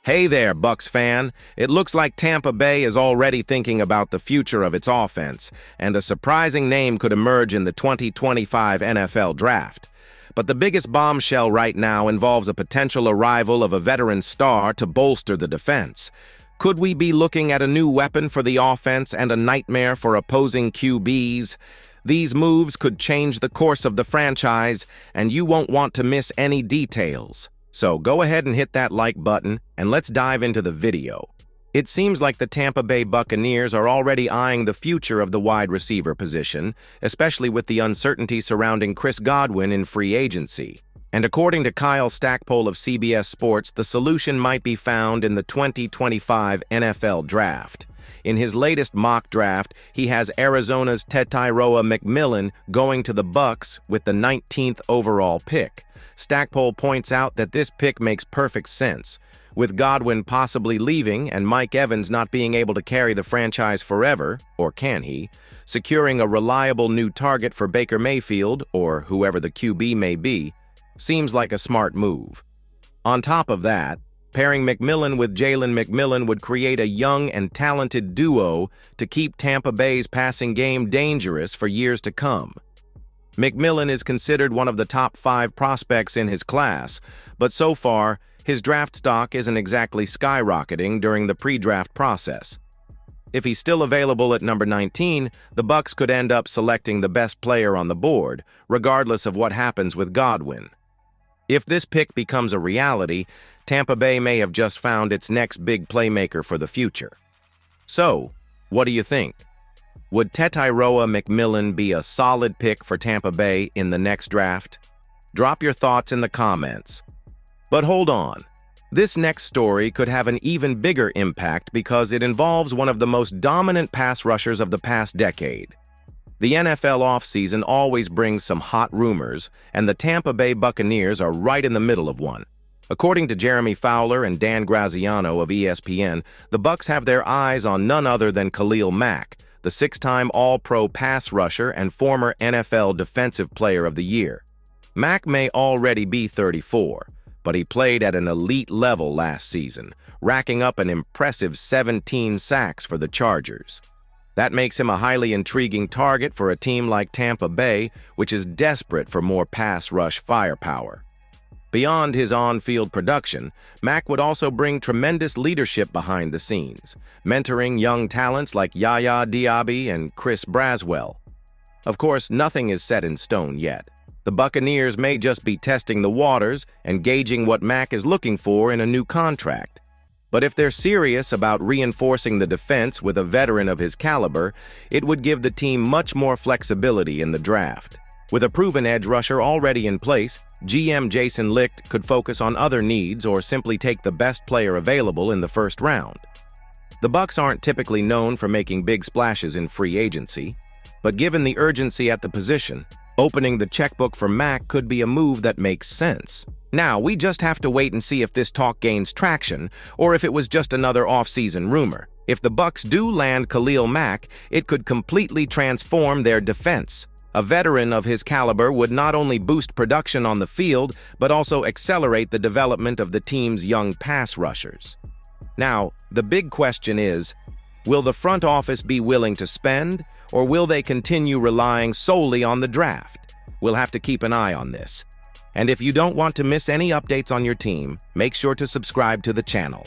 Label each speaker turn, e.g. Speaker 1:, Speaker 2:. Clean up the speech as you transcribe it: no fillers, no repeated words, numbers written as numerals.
Speaker 1: Hey there, Bucs fan. It looks like Tampa Bay is already thinking about the future of its offense, and a surprising name could emerge in the 2025 NFL Draft. But the biggest bombshell right now involves a potential arrival of a veteran star to bolster the defense. Could we be looking at a new weapon for the offense and a nightmare for opposing QBs? These moves could change the course of the franchise, and you won't want to miss any details. So go ahead and hit that like button, and let's dive into the video. It seems like the Tampa Bay Buccaneers are already eyeing the future of the wide receiver position, especially with the uncertainty surrounding Chris Godwin in free agency. And according to Kyle Stackpole of CBS Sports, the solution might be found in the 2025 NFL Draft. In his latest mock draft, he has Arizona's Tyrone McMillan going to the Bucs with the 19th overall pick. Stackpole points out that this pick makes perfect sense. With Godwin possibly leaving and Mike Evans not being able to carry the franchise forever, or can he, securing a reliable new target for Baker Mayfield, or whoever the QB may be, seems like a smart move. On top of that, pairing McMillan with Jalen McMillan would create a young and talented duo to keep Tampa Bay's passing game dangerous for years to come. McMillan is considered one of the top 5 prospects in his class, but so far, his draft stock isn't exactly skyrocketing during the pre-draft process. If he's still available at number 19, the Bucs could end up selecting the best player on the board, regardless of what happens with Godwin. If this pick becomes a reality, Tampa Bay may have just found its next big playmaker for the future. So, what do you think? Would Tyrone McMillan be a solid pick for Tampa Bay in the next draft? Drop your thoughts in the comments. But hold on. This next story could have an even bigger impact because it involves one of the most dominant pass rushers of the past decade. The NFL offseason always brings some hot rumors, and the Tampa Bay Buccaneers are right in the middle of one. According to Jeremy Fowler and Dan Graziano of ESPN, the Bucs have their eyes on none other than Khalil Mack, the 6-time All-Pro pass rusher and former NFL Defensive Player of the Year. Mack may already be 34, but he played at an elite level last season, racking up an impressive 17 sacks for the Chargers. That makes him a highly intriguing target for a team like Tampa Bay, which is desperate for more pass rush firepower. Beyond his on-field production, Mack would also bring tremendous leadership behind the scenes, mentoring young talents like Yaya Diaby and Chris Braswell. Of course, nothing is set in stone yet. The Buccaneers may just be testing the waters and gauging what Mack is looking for in a new contract. But if they're serious about reinforcing the defense with a veteran of his caliber, it would give the team much more flexibility in the draft. With a proven edge rusher already in place, GM Jason Licht could focus on other needs or simply take the best player available in the first round. The Bucs aren't typically known for making big splashes in free agency, but given the urgency at the position, opening the checkbook for Mack could be a move that makes sense. Now, we just have to wait and see if this talk gains traction or if it was just another off-season rumor. If the Bucs do land Khalil Mack, it could completely transform their defense. A veteran of his caliber would not only boost production on the field, but also accelerate the development of the team's young pass rushers. Now, the big question is, will the front office be willing to spend, or will they continue relying solely on the draft? We'll have to keep an eye on this. And if you don't want to miss any updates on your team, make sure to subscribe to the channel.